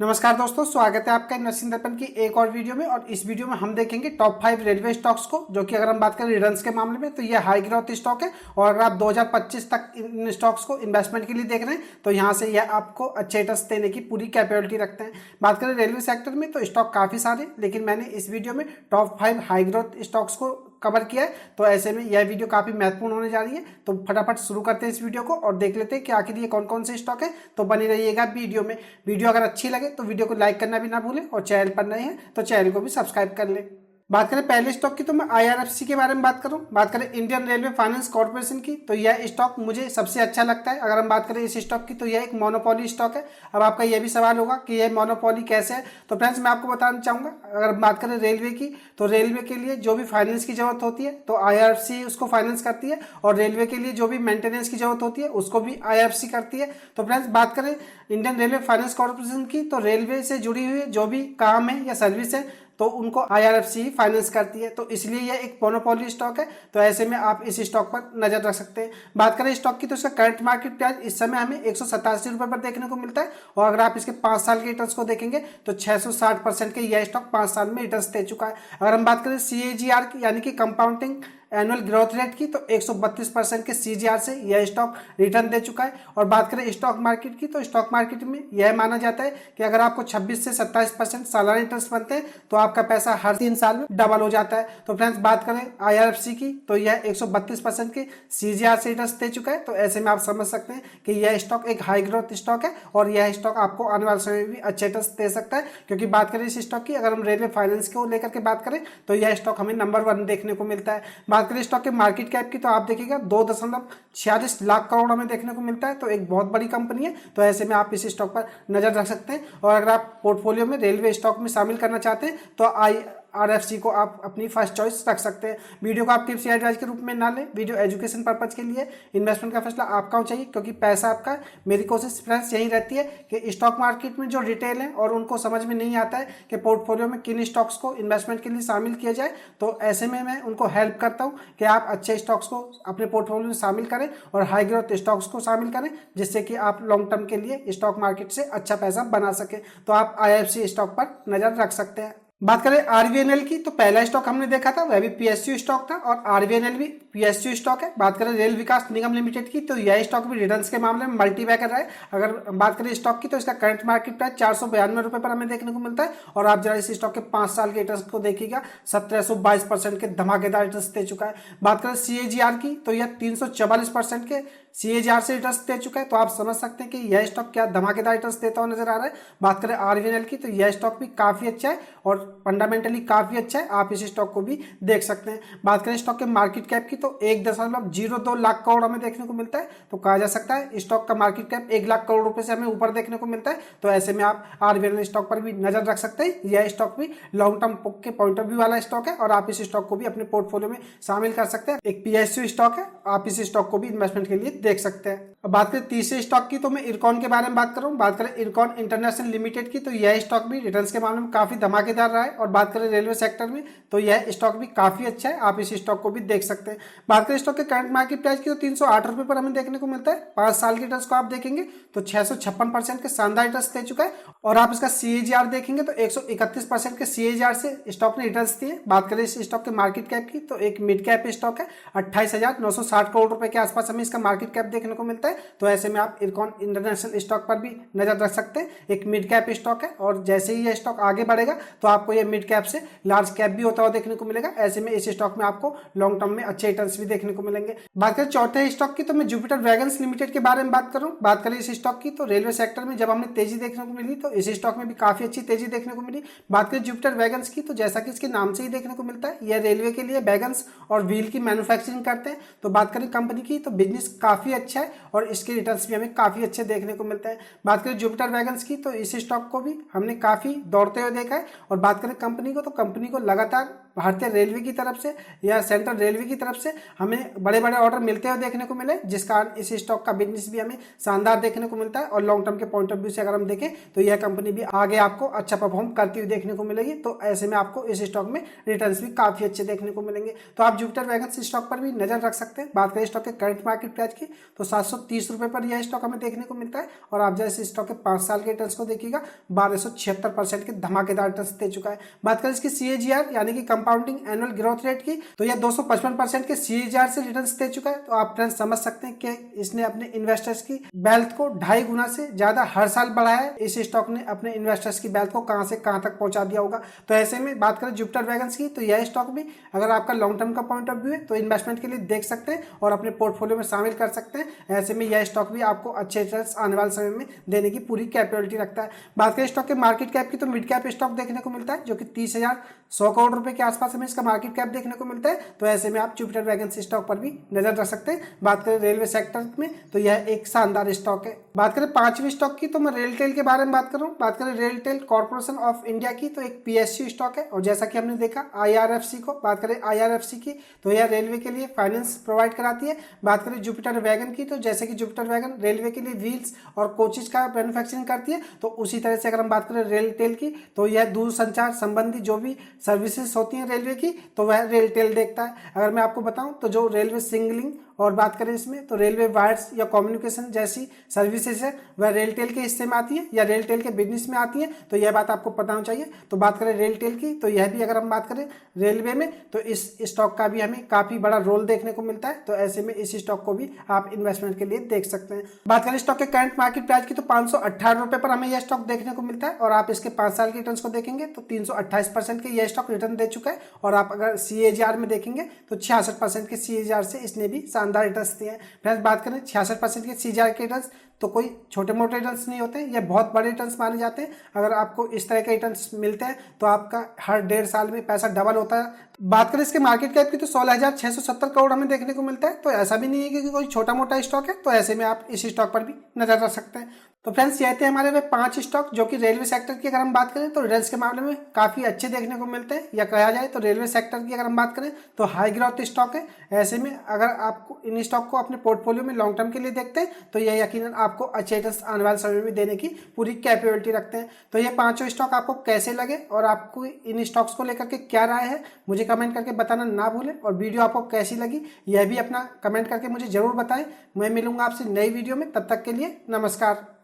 नमस्कार दोस्तों, स्वागत है आपका इन्वेस्टिंग दर्पण की एक और वीडियो में। और इस वीडियो में हम देखेंगे टॉप 5 रेलवे स्टॉक्स को, जो कि अगर हम बात करें रिटर्न्स के मामले में तो ये हाई ग्रोथ स्टॉक है। और अगर आप 2025 तक इन स्टॉक्स को इन्वेस्टमेंट के लिए देख रहे हैं तो यहाँ से यह आपको अच्छे रिटर्न्स देने की पूरी कैपेबिलिटी रखते हैं। बात करें रेलवे सेक्टर में तो स्टॉक काफ़ी सारे, लेकिन मैंने इस वीडियो में टॉप 5 हाई ग्रोथ स्टॉक्स को कवर किया है। तो ऐसे में यह वीडियो काफ़ी महत्वपूर्ण होने जा रही है। तो फटाफट शुरू करते हैं इस वीडियो को और देख लेते हैं कि आखिर ये कौन कौन से स्टॉक है। तो बनी रहिएगा वीडियो में। वीडियो अगर अच्छी लगे तो वीडियो को लाइक करना भी ना भूलें और चैनल पर नए हैं तो चैनल को भी सब्सक्राइब कर लें। बात करें पहले स्टॉक की तो मैं IRFC के बारे में बात करूं। बात करें इंडियन रेलवे फाइनेंस कॉर्पोरेशन की तो यह स्टॉक मुझे सबसे अच्छा लगता है। अगर हम बात करें इस स्टॉक की तो यह एक मोनोपोली स्टॉक है। अब आपका यह भी सवाल होगा कि यह मोनोपोली कैसे है। तो फ्रेंड्स, मैं आपको बताना चाहूँगा, अगर बात करें रेलवे की तो रेलवे के लिए जो भी फाइनेंस की जरूरत होती है तो IRFC उसको फाइनेंस करती है, और रेलवे के लिए जो भी मेंटेनेंस की जरूरत होती है उसको भी IRFC करती है। तो फ्रेंड्स, बात करें इंडियन रेलवे फाइनेंस कॉर्पोरेशन की तो रेलवे से जुड़ी हुई जो भी काम है या सर्विस है तो उनको IRFC ही फाइनेंस करती है। तो इसलिए यह एक मोनोपोली स्टॉक है। तो ऐसे में आप इस स्टॉक पर नजर रख सकते हैं। बात करें स्टॉक की तो इसका करंट मार्केट प्राइस इस समय हमें 187 रुपये पर देखने को मिलता है। और अगर आप इसके 5 साल के रिटर्न्स को देखेंगे तो 660% के यह स्टॉक 5 साल में रिटर्न्स दे चुका है। अगर हम बात करें CAGR की यानी कि कंपाउंडिंग एनुअल ग्रोथ रेट की तो 132% के CAGR से यह स्टॉक रिटर्न दे चुका है। और बात करें स्टॉक मार्केट की तो स्टॉक मार्केट में यह माना जाता है कि अगर आपको 26 से 27% सालाना रिटर्न बनते हैं तो आपका पैसा हर 3 साल में डबल हो जाता है। तो फ्रेंड्स, बात करें IRFC की तो यह 132% के CAGR से रिटर्न दे चुका है। तो ऐसे में आप समझ सकते हैं कि यह स्टॉक एक हाई ग्रोथ स्टॉक है और यह स्टॉक आपको आने वाले समय में भी अच्छे रिटर्न दे सकता है। क्योंकि बात करें इस स्टॉक की, अगर हम रेलवे फाइनेंस को लेकर के बात करें तो यह स्टॉक हमें नंबर 1 देखने को मिलता है। बात करें स्टॉक के मार्केट कैप की तो आप देखिएगा 2.46 लाख करोड़ हमें देखने को मिलता है। तो एक बहुत बड़ी कंपनी है। तो ऐसे में आप इस स्टॉक पर नजर रख सकते हैं। और अगर आप पोर्टफोलियो में रेलवे स्टॉक में शामिल करना चाहते हैं तो IRFC को आप अपनी फर्स्ट चॉइस रख सकते हैं। वीडियो को आप टिप्स या एडवाइस के रूप में ना लें। वीडियो एजुकेशन पर्पज के लिए, इन्वेस्टमेंट का फैसला आपका हो चाहिए, क्योंकि पैसा आपका। मेरी कोशिश फ्रेंड्स यही रहती है कि स्टॉक मार्केट में जो डिटेल है और उनको समझ में नहीं आता है कि पोर्टफोलियो में किन स्टॉक्स को इन्वेस्टमेंट के लिए शामिल किया जाए, तो ऐसे में मैं उनको हेल्प करता हूँ कि आप अच्छे स्टॉक्स को अपने पोर्टफोलियो में शामिल करें और हाई ग्रोथ स्टॉक्स को शामिल करें, जिससे कि आप लॉन्ग टर्म के लिए स्टॉक मार्केट से अच्छा पैसा बना सके। तो आप IRFC स्टॉक पर नजर रख सकते हैं। बात करें RVNL की तो पहला स्टॉक हमने देखा था वह भी PSU स्टॉक था और RVNL भी PSU स्टॉक है। बात करें रेल विकास निगम लिमिटेड की तो यह स्टॉक भी रिटर्न्स के मामले में मल्टी बैगर रहा है। अगर बात करें स्टॉक की तो इसका करंट मार्केट प्राइस 492 रुपये पर हमें देखने को मिलता है। और आप जरा इस स्टॉक के 5 साल के रिटर्न्स को देखिएगा, 1722% के धमाकेदार रिटर्न्स दे चुका है। बात करें CAGR की तो यह 344% के CAGR से रिटर्न्स दे चुका है। तो आप समझ सकते हैं कि यह स्टॉक क्या धमाकेदार रिटर्न्स देता हुआ नजर आ रहा है। बात करें RVNL की तो यह स्टॉक भी काफी अच्छा है और फंडामेंटली काफी अच्छा है। आप इस स्टॉक को भी देख सकते हैं। बात करें स्टॉक के मार्केट कैप की तो 1.02 लाख करोड़ हमें देखने को मिलता है। तो कहा जा सकता है स्टॉक का मार्केट कैप 1 लाख करोड़ रुपए से हमें ऊपर देखने को मिलता है। तो ऐसे में आप RVNL स्टॉक पर भी नजर रख सकते हैं। यह स्टॉक भी लॉन्ग टर्म के पॉइंट ऑफ व्यू वाला स्टॉक है और आप इस स्टॉक को भी अपने पोर्टफोलियो में शामिल कर सकते हैं। एक PSU स्टॉक है, आप इस स्टॉक को भी इन्वेस्टमेंट के लिए देख सकते हैं। अब बात करें तीसरे स्टॉक की तो मैं इरकॉन के बारे में बात करूं। बात करें इरकॉन इंटरनेशनल लिमिटेड की तो यह स्टॉक भी रिटर्न्स के मामले में काफी धमाकेदार रहा है। और बात करें रेलवे सेक्टर में तो यह स्टॉक भी काफी अच्छा है, आप इस स्टॉक को भी देख सकते हैं। बात करें स्टॉक के करंट मार्केट प्राइस की तो 308 रुपये पर हमें देखने को मिलता है। 5 साल के रिटर्न्स को आप देखेंगे तो 656% के शानदार रिटर्न्स दे चुका है। और आप इसका CAGR देखेंगे तो 131% के CAGR से स्टॉक ने रिटर्न्स दिए। बात करें इस स्टॉक के मार्केट कैप की तो एक मिड कैप स्टॉक है, 28,960 करोड़ रुपए के आसपास हमें इसका मार्केट कैप देखने को मिलता है। तो ऐसे में आप इरकॉन इंटरनेशनल स्टॉक पर भी नजर रख सकते हैं। एक मिड कैप स्टॉक है और जैसे ही यह स्टॉक आगे बढ़ेगा तो आपको यह मिड कैप से लार्ज कैप भी होता हुआ देखने को मिलेगा। ऐसे में इस स्टॉक में आपको लॉन्ग टर्म में अच्छे रिटर्न्स भी देखने को मिलेंगे। बात करें चौथे स्टॉक की तो मैं जुपिटर वैगन्स लिमिटेड के बारे में बात करूं। बात करें इस स्टॉक की तो रेलवे सेक्टर में जब हमें तेजी देखने को मिली तो इस स्टॉक में भी काफी अच्छी तेजी देखने को मिली। बात करें जुपिटर वैगन्स की तो जैसा कि इसके नाम से ही देखने को मिलता है, यह रेलवे के लिए वैगन्स और व्हील की मैन्युफैक्चरिंग करते हैं। तो बात करें कंपनी की तो बिजनेस काफी अच्छा है और इसके रिटर्न्स भी हमें काफी अच्छे देखने को मिलता है। बात करें जुपिटर वैगन्स की तो इस स्टॉक को भी हमने काफी दौड़ते हुए देखा है। और बात करें कंपनी को तो कंपनी को लगातार भारतीय रेलवे की तरफ से या सेंट्रल रेलवे की तरफ से हमें बड़े बड़े ऑर्डर मिलते हुए देखने को मिले, जिस कारण इस स्टॉक का बिजनेस भी हमें शानदार देखने को मिलता है। और लॉन्ग टर्म के पॉइंट ऑफ व्यू से अगर हम देखें तो यह कंपनी भी आगे आपको अच्छा परफॉर्म करती हुई देखने को मिलेगी। तो ऐसे में आपको इस स्टॉक में रिटर्न्स भी काफी अच्छे देखने को मिलेंगे। तो आप जुपिटर वैगन्स स्टॉक पर भी नजर रख सकते हैं। बात करें स्टॉक के करंट मार्केट प्राइस की तो 730 रुपए पर यह स्टॉक हमें देखने को मिलता है। और आप जैसे स्टॉक के 5 साल के रिटर्न्स को देखिएगा 1276% के धमाकेदार रिटर्न्स दे चुका है। बात करें इसकी CAGR यानी कि कंपाउंडिंग एनुअल ग्रोथ रेट की तो यह 255% के CAGR से रिटर्न्स दे चुका है। तो आप फ्रेंड्स समझ सकते हैं कि इसने अपने इन्वेस्टर्स की वेल्थ को 2.5 गुना से ज्यादा हर साल बढ़ाया है। इस स्टॉक ने अपने इन्वेस्टर्स की वेल्थ को कहां से कहां तक पहुंचा दिया होगा। तो ऐसे में बात करें जुपिटर वैगन्स की तो यह स्टॉक भी अगर आपका लॉन्ग टर्म का पॉइंट ऑफ व्यू है तो इन्वेस्टमेंट के लिए देख सकते हैं और अपने पोर्टफोलियो में शामिल कर सकते हैं। ऐसे में यह स्टॉक भी आपको अच्छे रिटर्न्स आने वाले समय में देने की पूरी कैपेबिलिटी रखता है। बात करें स्टॉक के मार्केट कैप की तो मिड कैप स्टॉक देखने को मिलता है जो कि 30,100 करोड़ रुपए के आसपास हमें इसका मार्केट कैप देखने को मिलता है। तो ऐसे में आप जुपिटर वैगन्स स्टॉक पर भी नजर रख सकते हैं। बात करें रेलवे सेक्टर में तो यह एक शानदार स्टॉक है। बात करें पांचवी स्टॉक की तो मैं रेलटेल के बारे में बात कर रहा हूँ। बात करें रेलटेल कॉर्पोरेशन ऑफ इंडिया की तो एक PSU स्टॉक है। और जैसा कि हमने देखा IRFC को, बात करें IRFC की तो यह रेलवे के लिए फाइनेंस प्रोवाइड कराती है। बात करें जुपिटर वैगन की तो जैसे कि जुपिटर वैगन रेलवे के लिए व्हील्स और कोचेज का मैन्युफैक्चरिंग करती है, तो उसी तरह से अगर हम बात करें रेलटेल की तो यह दूरसंचार संबंधी जो भी सर्विसेज होती हैं रेलवे की तो वह रेलटेल देखता है। अगर मैं आपको बताऊं तो जो रेलवे सिग्नलिंग और बात करें इसमें तो रेलवे वायर्स या कम्युनिकेशन जैसी सर्विसेज है वह रेलटेल के हिस्से में आती है या रेलटेल के बिजनेस में आती है। तो यह बात आपको पता होना चाहिए। तो बात करें रेलटेल की तो यह भी अगर हम बात करें रेलवे में तो इस स्टॉक का भी हमें काफी बड़ा रोल देखने को मिलता है। तो ऐसे में इस स्टॉक को भी आप इन्वेस्टमेंट के लिए देख सकते हैं। बात करें स्टॉक के करंट मार्केट प्राइस की तो 518 रुपए पर हमें यह स्टॉक देखने को मिलता है। और आप इसके 5 साल के रिटर्न को देखेंगे तो 328% के यह स्टॉक रिटर्न दे चुका है। और आप अगर CAGR में देखेंगे तो 66% के CAGR से इसने भी शानदार रिटर्न्स दिए हैं। फ्रेंड्स बात करें 66% के CAGR के रिटर्न्स तो कोई छोटे मोटे रिटर्न्स नहीं होते, ये बहुत बड़े रिटर्न्स माने जाते हैं। अगर आपको इस तरह के रिटर्न्स मिलते हैं तो आपका हर 1.5 साल में पैसा डबल होता है। बात करें इसके मार्केट कैप की तो 16,670 करोड़ हमें देखने को मिलता है। तो ऐसा भी नहीं है कि कोई छोटा मोटा स्टॉक है। तो ऐसे में आप इस स्टॉक पर भी नजर रख सकते हैं। तो फ्रेंड्स ये थे हमारे वे 5 स्टॉक जो कि रेलवे सेक्टर की अगर हम बात करें तो रिटर्न्स के मामले में काफी अच्छे देखने को मिलते हैं। या कहा जाए तो रेलवे सेक्टर की अगर हम बात करें तो हाई ग्रोथ स्टॉक है। ऐसे में अगर आपको इन स्टॉक को अपने पोर्टफोलियो में लॉन्ग टर्म के लिए देखते हैं तो यह यकीनन आपको अच्छे रिटर्न्स आने वाले समय में देने की पूरी कैपेबिलिटी रखते हैं। तो ये 5 स्टॉक आपको कैसे लगे और आपको इन स्टॉक्स को लेकर के क्या राय है मुझे कमेंट करके बताना ना भूलें। और वीडियो आपको कैसी लगी यह भी अपना कमेंट करके मुझे जरूर बताएं। मैं मिलूंगा आपसे नई वीडियो में, तब तक के लिए नमस्कार।